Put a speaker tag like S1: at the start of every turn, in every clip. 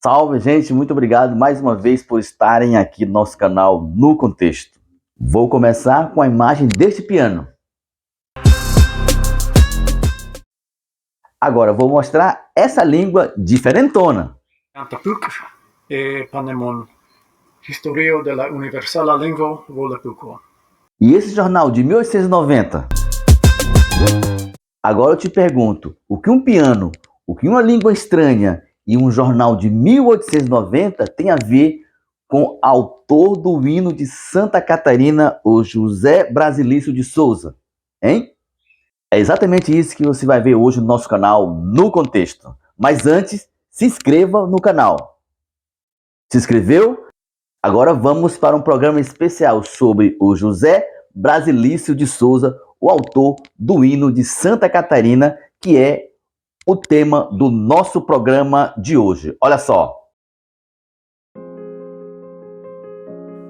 S1: Salve, gente, muito obrigado mais uma vez por estarem aqui no nosso canal No Contexto. Vou começar com a imagem deste piano. Agora vou mostrar essa língua diferentona.
S2: Antapuk e Panemon, Historio de la Universala Lingvo Volapuko.
S1: E esse jornal de 1890? Agora eu te pergunto, o que um piano, o que uma língua estranha e um jornal de 1890 tem a ver com o autor do hino de Santa Catarina, o José Brasilício de Souza, hein? É exatamente isso que você vai ver hoje no nosso canal No Contexto. Mas antes, se inscreva no canal. Se inscreveu? Agora vamos para um programa especial sobre o José Brasilício de Souza, o autor do hino de Santa Catarina, que é o tema do nosso programa de hoje. Olha só.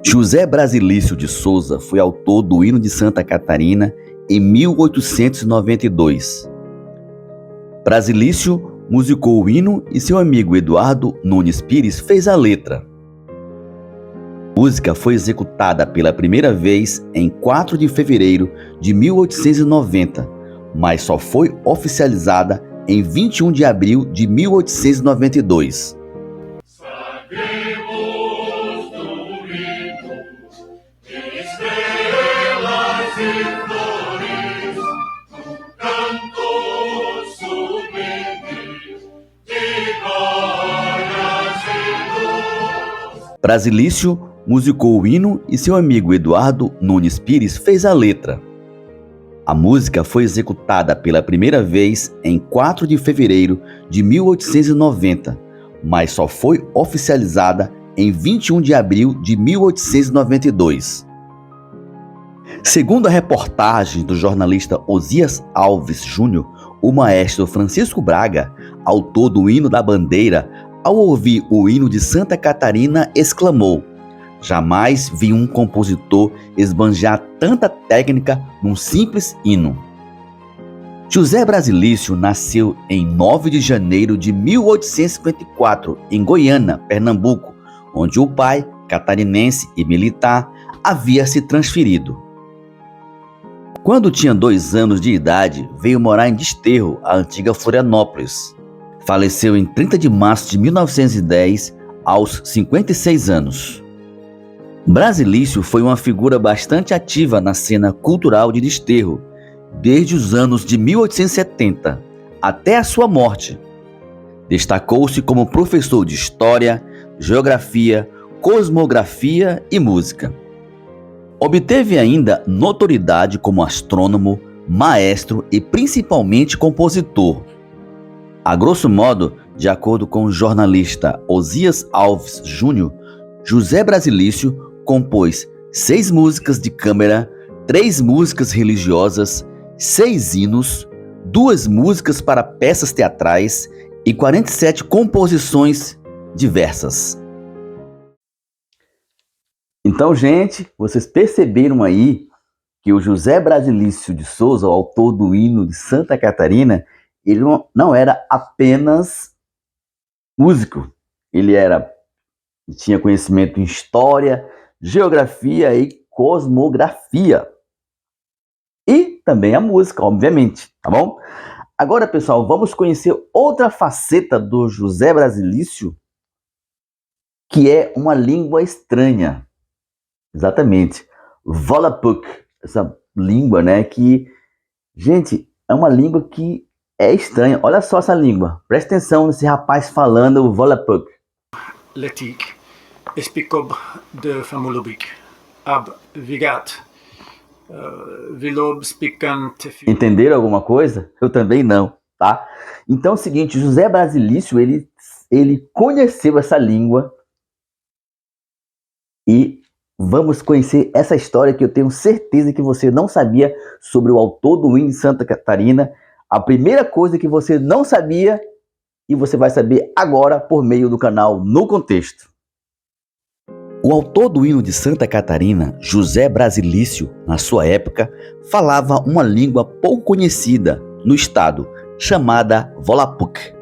S1: José Brasilício de Souza foi autor do hino de Santa Catarina em 1892. Brasilício musicou o hino e seu amigo Eduardo Nunes Pires fez a letra. A música foi executada pela primeira vez em 4 de fevereiro de 1890, mas só foi oficializada em 21 de abril de 1892. Brasilício musicou o hino e seu amigo Eduardo Nunes Pires fez a letra. A música foi executada pela primeira vez em 4 de fevereiro de 1890, mas só foi oficializada em 21 de abril de 1892. Segundo a reportagem do jornalista Osias Alves Júnior, o maestro Francisco Braga, autor do hino da bandeira, ao ouvir o hino de Santa Catarina, exclamou: "Jamais vi um compositor esbanjar tanta técnica num simples hino." José Brasilício nasceu em 9 de janeiro de 1854, em Goiânia, Pernambuco, onde o pai, catarinense e militar, havia se transferido. Quando tinha 2 anos de idade, veio morar em Desterro, a antiga Florianópolis. Faleceu em 30 de março de 1910, aos 56 anos. Brasilício foi uma figura bastante ativa na cena cultural de Desterro, desde os anos de 1870 até a sua morte. Destacou-se como professor de História, Geografia, Cosmografia e Música. Obteve ainda notoriedade como astrônomo, maestro e principalmente compositor. A grosso modo, de acordo com o jornalista Osias Alves Júnior, José Brasilício compôs 6 músicas de câmara, 3 músicas religiosas, 6 hinos, 2 músicas para peças teatrais e 47 composições diversas. Então, gente, vocês perceberam aí que o José Brasilício de Souza, o autor do hino de Santa Catarina, ele não era apenas músico, ele tinha conhecimento em história, geografia e cosmografia. E também a música, obviamente, tá bom? Agora, pessoal, vamos conhecer outra faceta do José Brasilício, que é uma língua estranha. Exatamente. Volapük, essa língua, né, que, gente, é uma língua que é estranha. Olha só essa língua. Presta atenção nesse rapaz falando o Volapük.
S2: Letik, Espikob de Famulubik, Ab Vigat, Vilob Spikan Tefi.
S1: Entenderam alguma coisa? Eu também não, tá? Então é o seguinte, José Brasilício, ele conheceu essa língua e vamos conhecer essa história que eu tenho certeza que você não sabia sobre o autor do hino de Santa Catarina. A primeira coisa que você não sabia e você vai saber agora por meio do canal No Contexto. O autor do hino de Santa Catarina, José Brasilício, na sua época, falava uma língua pouco conhecida no estado, chamada Volapük.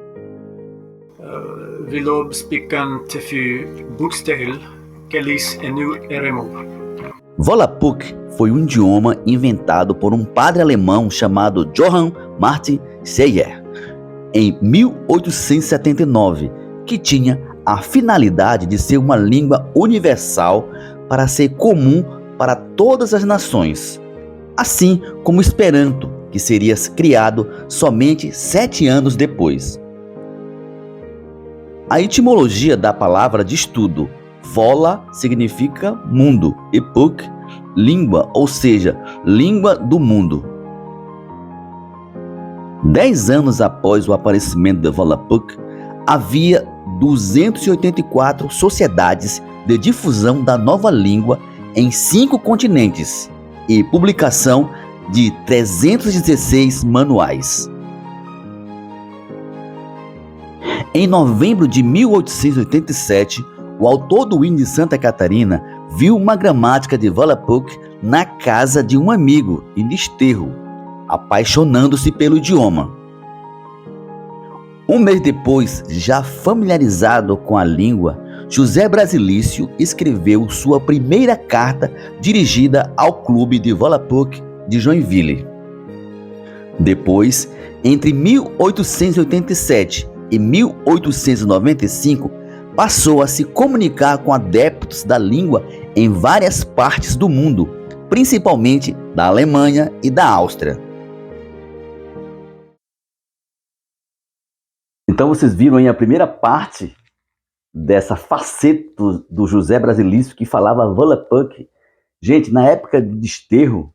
S2: Vilobspikan tefu Buxtehuel, Kelis enu eremo.
S1: Volapük foi um idioma inventado por um padre alemão chamado Johann Martin Seyer em 1879, que tinha a finalidade de ser uma língua universal para ser comum para todas as nações, assim como o Esperanto, que seria criado somente 7 anos depois. A etimologia da palavra de estudo Vola significa mundo e Puk, língua, ou seja, língua do mundo. 10 anos após o aparecimento de Volapük, havia 284 sociedades de difusão da nova língua em 5 continentes e publicação de 316 manuais. Em novembro de 1887, o autor do hino de Santa Catarina viu uma gramática de Volapük na casa de um amigo em Desterro, apaixonando-se pelo idioma. Um mês depois, já familiarizado com a língua, José Brasilício escreveu sua primeira carta dirigida ao clube de Volapük de Joinville. Depois, entre 1887 e 1895, passou a se comunicar com adeptos da língua em várias partes do mundo, principalmente da Alemanha e da Áustria. Então vocês viram aí a primeira parte dessa faceta do José Brasilício que falava Volapük. Gente, na época de Desterro,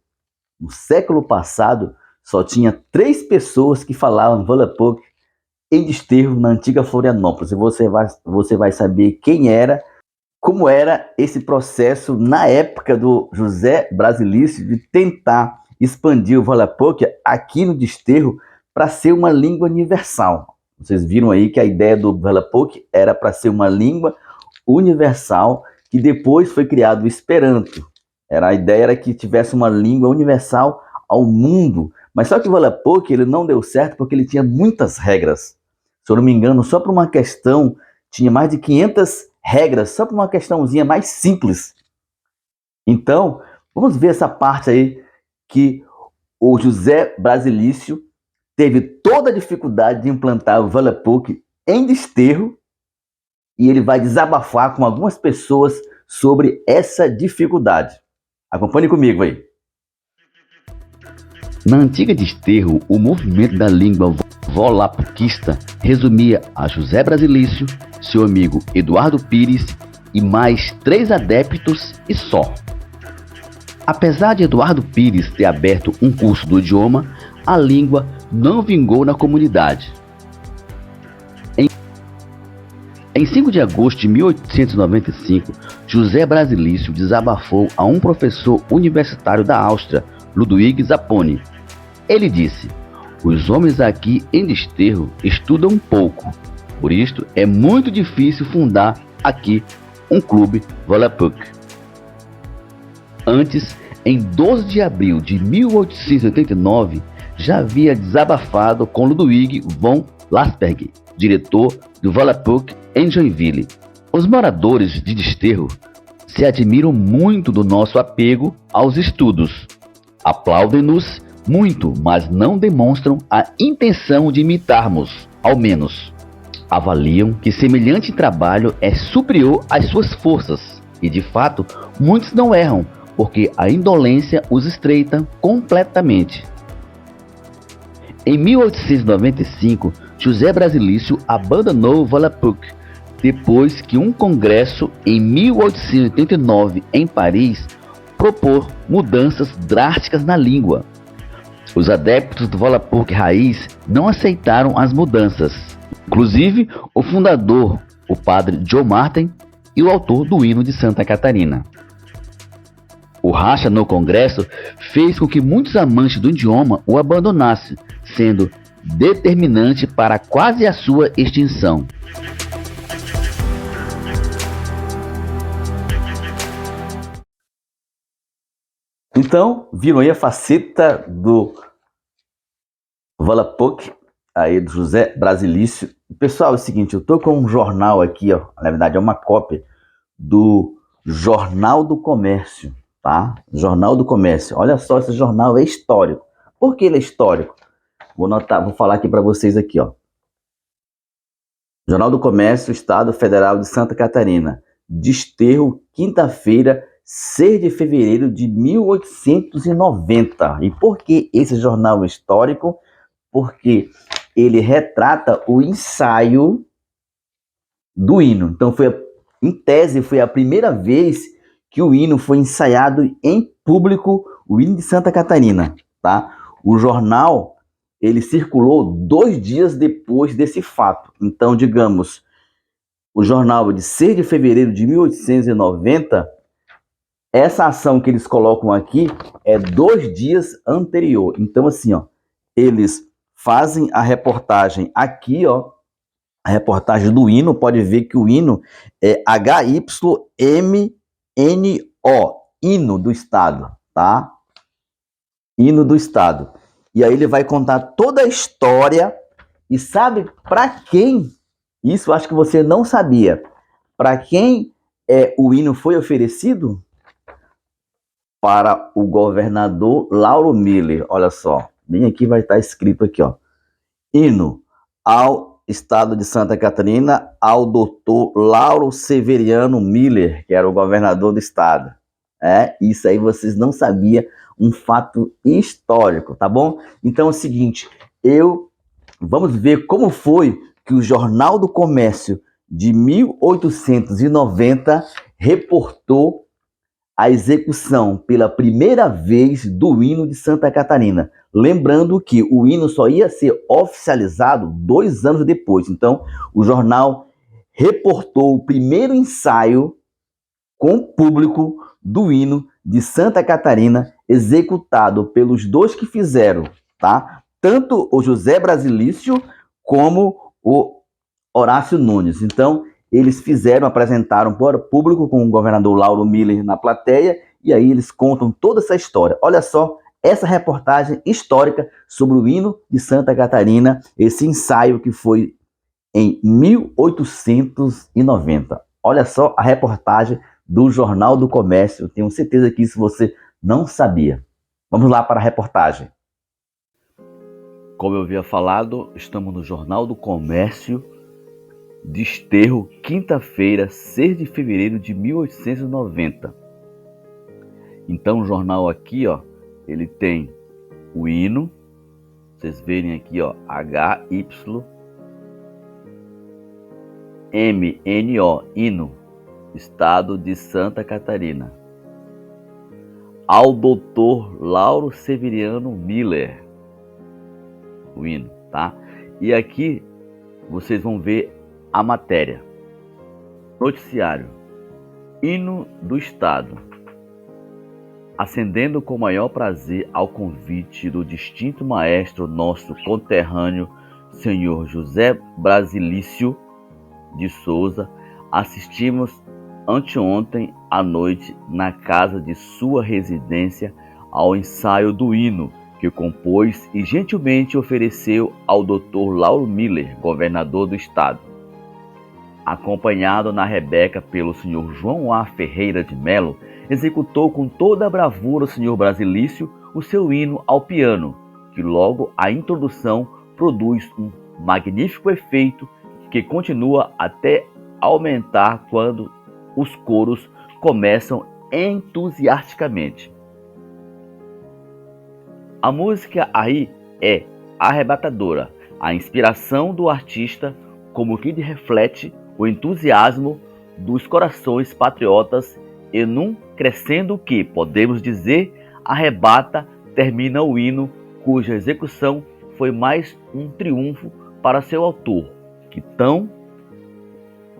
S1: no século passado, só tinha 3 pessoas que falavam Volapük em Desterro, na antiga Florianópolis. E você vai saber quem era, como era esse processo na época do José Brasilício de tentar expandir o Volapük aqui no Desterro para ser uma língua universal. Vocês viram aí que a ideia do Volapük era para ser uma língua universal, que depois foi criado o Esperanto. A ideia era que tivesse uma língua universal ao mundo. Mas só que o Volapük ele não deu certo porque ele tinha muitas regras. Se eu não me engano, só por uma questão, tinha mais de 500 regras, só por uma questãozinha mais simples. Então, vamos ver essa parte aí que o José Brasilício teve toda a dificuldade de implantar o Volapük em Desterro e ele vai desabafar com algumas pessoas sobre essa dificuldade. Acompanhe comigo aí. Na antiga Desterro, o movimento da língua volapukista resumia a José Brasilício, seu amigo Eduardo Pires e mais 3 adeptos e só. Apesar de Eduardo Pires ter aberto um curso do idioma, a língua não vingou na comunidade. Em 5 de agosto de 1895, José Brasilício desabafou a um professor universitário da Áustria, Ludwig Zapponi. Ele disse: "Os homens aqui em Desterro estudam pouco, por isto é muito difícil fundar aqui um clube Volapük." Antes, em 12 de abril de 1889, já havia desabafado com Ludwig von Lasberg, diretor do Volapük em Joinville. Os moradores de Desterro se admiram muito do nosso apego aos estudos. Aplaudem-nos muito, mas não demonstram a intenção de imitarmos, ao menos. Avaliam que semelhante trabalho é superior às suas forças, e de fato, muitos não erram, porque a indolência os estreita completamente. Em 1895, José Brasilício abandonou Volapük, depois que um congresso em 1889 em Paris propôs mudanças drásticas na língua. Os adeptos do Volapük raiz não aceitaram as mudanças, inclusive o fundador, o padre John Martin, e o autor do hino de Santa Catarina. O racha no congresso fez com que muitos amantes do idioma o abandonassem, sendo determinante para quase a sua extinção. Então, viram aí a faceta do Volapük, aí do José Brasilício. Pessoal, é o seguinte, eu tô com um jornal aqui, ó, na verdade é uma cópia do Jornal do Comércio, tá? Jornal do Comércio. Olha só, esse jornal é histórico. Por que ele é histórico? Vou falar aqui para vocês aqui, ó. Jornal do Comércio, Estado Federal de Santa Catarina. Desterro, quinta-feira, 6 de fevereiro de 1890. E por que esse jornal é histórico? Porque ele retrata o ensaio do hino. Então, em tese, foi a primeira vez que o hino foi ensaiado em público, o hino de Santa Catarina, tá? O jornal, ele circulou 2 dias depois desse fato. Então, digamos, o jornal de 6 de fevereiro de 1890, essa ação que eles colocam aqui é 2 dias anterior. Então, assim, ó, eles fazem a reportagem aqui, ó, a reportagem do hino, pode ver que o hino é HYMNO, hino do Estado, tá? Hino do Estado. E aí ele vai contar toda a história e sabe para quem? Isso eu acho que você não sabia. Para quem o hino foi oferecido? Para o governador Lauro Miller. Olha só, bem aqui vai estar escrito aqui, ó. Hino ao Estado de Santa Catarina, ao doutor Lauro Severiano Miller, que era o governador do estado. Isso aí vocês não sabiam, um fato histórico, tá bom? Então é o seguinte, vamos ver como foi que o Jornal do Comércio de 1890 reportou a execução pela primeira vez do hino de Santa Catarina. Lembrando que o hino só ia ser oficializado 2 anos depois. Então, o jornal reportou o primeiro ensaio com público do hino de Santa Catarina, executado pelos 2 que fizeram, tá? Tanto o José Brasilício como o Horácio Nunes. Então, eles apresentaram para o público com o governador Lauro Miller na plateia, e aí eles contam toda essa história. Olha só essa reportagem histórica sobre o hino de Santa Catarina, esse ensaio que foi em 1890. Olha só a reportagem do Jornal do Comércio. Eu tenho certeza que isso você não sabia. Vamos lá para a reportagem. Como eu havia falado, estamos no Jornal do Comércio, Desterro, quinta-feira, 6 de fevereiro de 1890. Então o jornal aqui, ó, ele tem o hino, vocês verem aqui, ó, HYMNO, hino, Estado de Santa Catarina. Ao doutor Lauro Severiano Miller, o hino, tá? E aqui vocês vão ver a matéria. Noticiário. Hino do Estado. Acendendo com maior prazer ao convite do distinto maestro nosso conterrâneo, senhor José Brasilício de Souza, assistimos anteontem à noite na casa de sua residência ao ensaio do hino que compôs e gentilmente ofereceu ao Dr. Lauro Miller, governador do estado. Acompanhado na Rebeca pelo Sr. João A. Ferreira de Melo, executou com toda a bravura o Sr. Brasilício o seu hino ao piano, que logo a introdução produz um magnífico efeito que continua até aumentar quando os coros começam entusiasticamente. A música aí é arrebatadora, a inspiração do artista como que reflete o entusiasmo dos corações patriotas e num crescendo que, podemos dizer, arrebata, termina o hino cuja execução foi mais um triunfo para seu autor, que tão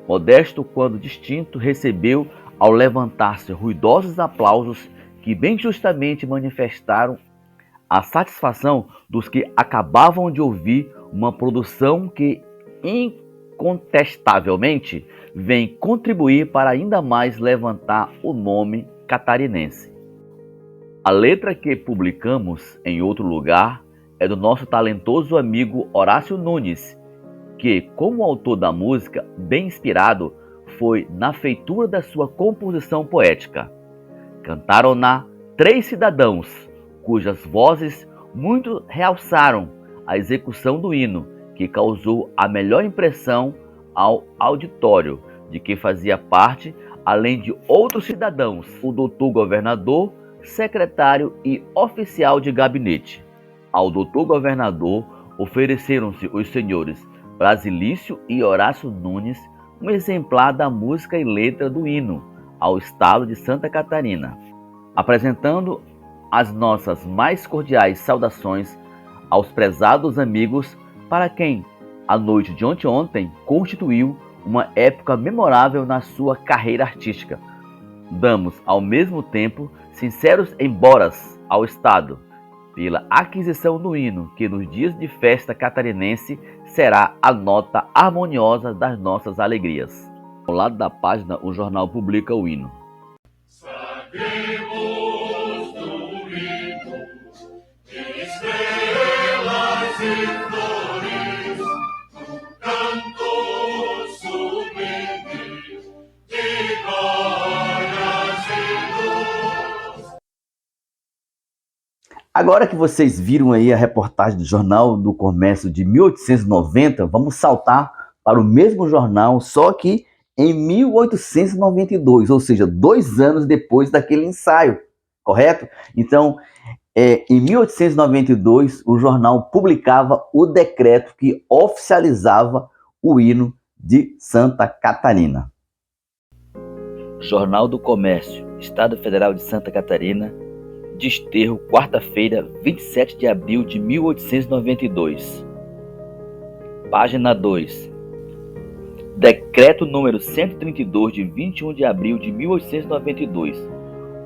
S1: modesto quanto distinto recebeu ao levantar-se ruidosos aplausos que bem justamente manifestaram a satisfação dos que acabavam de ouvir uma produção que incontestavelmente vem contribuir para ainda mais levantar o nome catarinense. A letra que publicamos em outro lugar é do nosso talentoso amigo Horácio Nunes, que, como autor da música, bem inspirado, foi na feitura da sua composição poética. Cantaram-na 3 cidadãos, cujas vozes muito realçaram a execução do hino, que causou a melhor impressão ao auditório, de que fazia parte, além de outros cidadãos, o doutor governador, secretário e oficial de gabinete. Ao doutor governador ofereceram-se os senhores Brasilício e Horácio Nunes, um exemplar da música e letra do hino ao estado de Santa Catarina, apresentando as nossas mais cordiais saudações aos prezados amigos para quem a noite de ontem constituiu uma época memorável na sua carreira artística. Damos, ao mesmo tempo, sinceros emboras ao Estado pela aquisição do hino, que nos dias de festa catarinense será a nota harmoniosa das nossas alegrias. Ao lado da página, o jornal publica o hino.
S3: Sabemos do hino de estrelas e flores, um canto sublime de glórias e luz.
S1: Agora que vocês viram aí a reportagem do Jornal do Comércio de 1890, vamos saltar para o mesmo jornal, só que em 1892, ou seja, 2 anos depois daquele ensaio, correto? Então, em 1892, o jornal publicava o decreto que oficializava o hino de Santa Catarina. Jornal do Comércio, Estado Federal de Santa Catarina, Desterro, quarta-feira, 27 de abril de 1892. Página 2. Decreto número 132, de 21 de abril de 1892.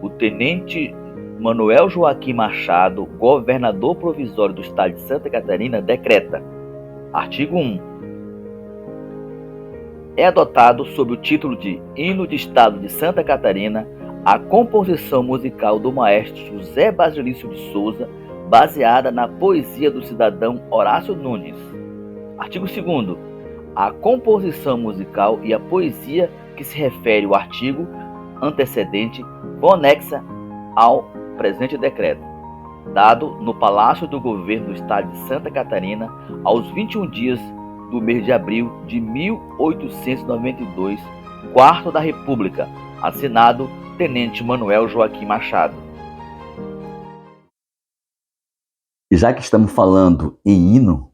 S1: O tenente Manuel Joaquim Machado, governador provisório do estado de Santa Catarina, decreta. Artigo 1. É adotado sob o título de Hino de Estado de Santa Catarina a composição musical do maestro José Basilício de Souza, baseada na poesia do cidadão Horácio Nunes. Artigo 2º. A composição musical e a poesia que se refere ao artigo antecedente vão anexa ao presente decreto, dado no Palácio do Governo do Estado de Santa Catarina aos 21 dias do mês de abril de 1892, Quarto da República, assinado Tenente Manuel Joaquim Machado. E já que estamos falando em hino,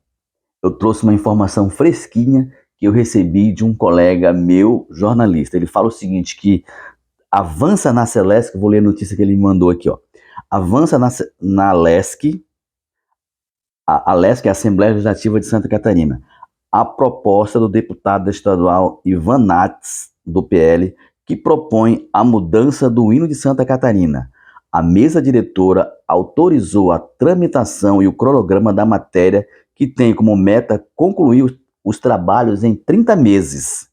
S1: eu trouxe uma informação fresquinha que eu recebi de um colega meu, jornalista. Ele fala o seguinte, que avança na Celesc, vou ler a notícia que ele me mandou aqui, ó. Avança na LESC, a LESC é a Assembleia Legislativa de Santa Catarina, a proposta do deputado estadual Ivan Nats, do PL, que propõe a mudança do hino de Santa Catarina. A mesa diretora autorizou a tramitação e o cronograma da matéria, que tem como meta concluir os trabalhos em 30 meses.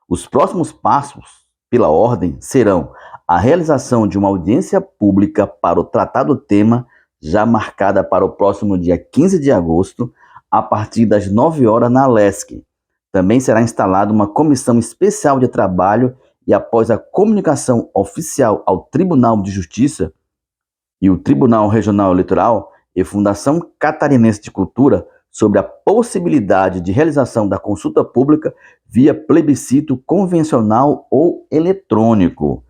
S1: Os próximos passos, pela ordem, serão a realização de uma audiência pública para o tratado tema, já marcada para o próximo dia 15 de agosto, a partir das 9 horas na LESC. Também será instalada uma comissão especial de trabalho e, após a comunicação oficial ao Tribunal de Justiça e o Tribunal Regional Eleitoral e Fundação Catarinense de Cultura sobre a possibilidade de realização da consulta pública via plebiscito convencional ou eletrônico.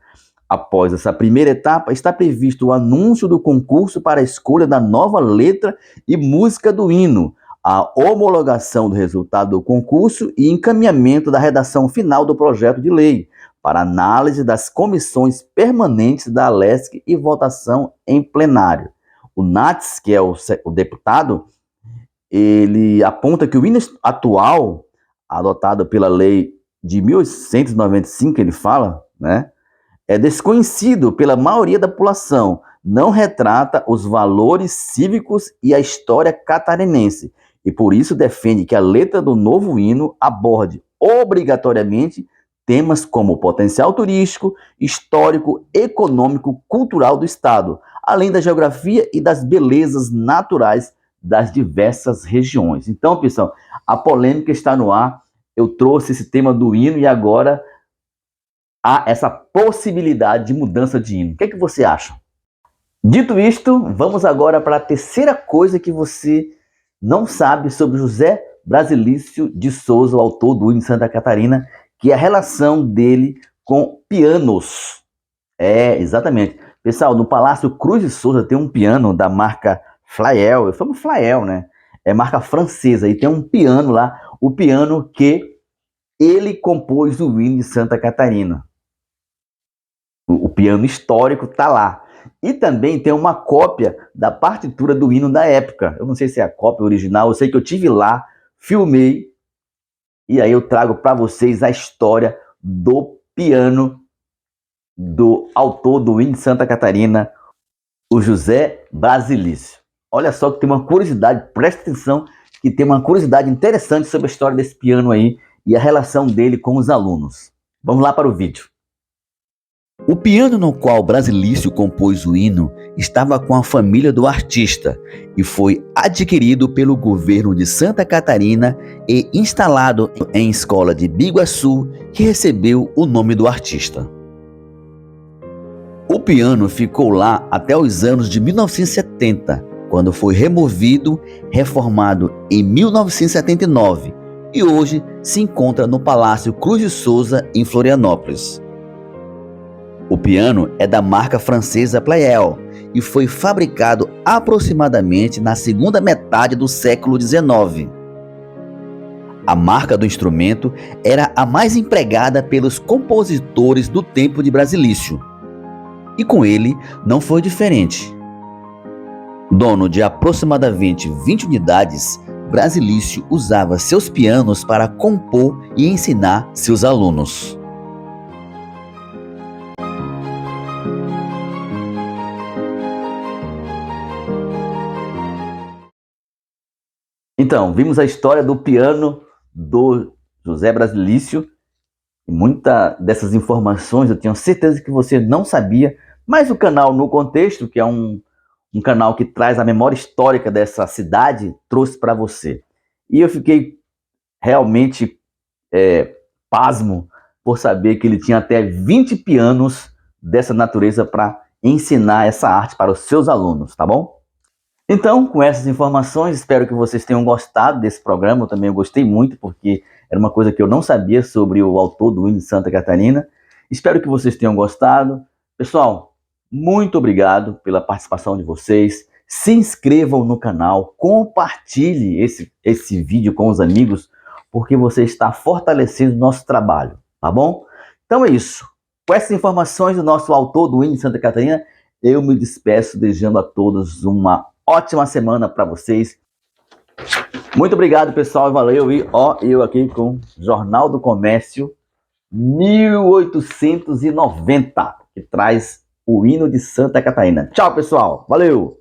S1: Após essa primeira etapa, está previsto o anúncio do concurso para a escolha da nova letra e música do hino, a homologação do resultado do concurso e encaminhamento da redação final do projeto de lei, para análise das comissões permanentes da LESC e votação em plenário. O Nats, que é o deputado, ele aponta que o hino atual, adotado pela lei de 1895, ele fala, né, é desconhecido pela maioria da população, não retrata os valores cívicos e a história catarinense, e por isso defende que a letra do novo hino aborde obrigatoriamente temas como o potencial turístico, histórico, econômico, cultural do estado, além da geografia e das belezas naturais das diversas regiões. Então, pessoal, a polêmica está no ar. Eu trouxe esse tema do hino e agora há essa possibilidade de mudança de hino. O que é que você acha? Dito isto, vamos agora para a terceira coisa que você não sabe sobre José Brasilício de Souza, o autor do hino de Santa Catarina, que é a relação dele com pianos. Exatamente. Pessoal, no Palácio Cruz de Souza tem um piano da marca Flael. Eu falo Flael, né? É marca francesa. E tem um piano lá, o piano que ele compôs o hino de Santa Catarina. O piano histórico está lá. E também tem uma cópia da partitura do hino da época. Eu não sei se é a cópia original, eu sei que eu tive lá, filmei, e aí eu trago para vocês a história do piano do autor do hino de Santa Catarina, o José Brasilício. Olha só que tem uma curiosidade, presta atenção, que tem uma curiosidade interessante sobre a história desse piano aí e a relação dele com os alunos. Vamos lá para o vídeo. O piano no qual Brasilício compôs o hino estava com a família do artista e foi adquirido pelo governo de Santa Catarina e instalado em escola de Biguaçu, que recebeu o nome do artista. O piano ficou lá até os anos de 1970, quando foi removido, reformado em 1979 e hoje se encontra no Palácio Cruz de Souza, em Florianópolis. O piano é da marca francesa Pleyel e foi fabricado aproximadamente na segunda metade do século XIX. A marca do instrumento era a mais empregada pelos compositores do tempo de Brasilício. E com ele não foi diferente. Dono de aproximadamente 20 unidades, Brasilício usava seus pianos para compor e ensinar seus alunos. Então, vimos a história do piano do José Brasilício. E muitas dessas informações eu tenho certeza que você não sabia, mas o canal No Contexto, que é um canal que traz a memória histórica dessa cidade, trouxe para você. E eu fiquei realmente pasmo por saber que ele tinha até 20 pianos dessa natureza para ensinar essa arte para os seus alunos, tá bom? Então, com essas informações, espero que vocês tenham gostado desse programa. Eu também gostei muito, porque era uma coisa que eu não sabia sobre o autor do hino de Santa Catarina. Espero que vocês tenham gostado. Pessoal, muito obrigado pela participação de vocês. Se inscrevam no canal, compartilhe esse vídeo com os amigos, porque você está fortalecendo o nosso trabalho, tá bom? Então é isso. Com essas informações do nosso autor do hino de Santa Catarina, eu me despeço desejando a todos uma ótima semana para vocês. Muito obrigado, pessoal. Valeu. E eu aqui com Jornal do Comércio 1890, que traz o hino de Santa Catarina. Tchau, pessoal. Valeu.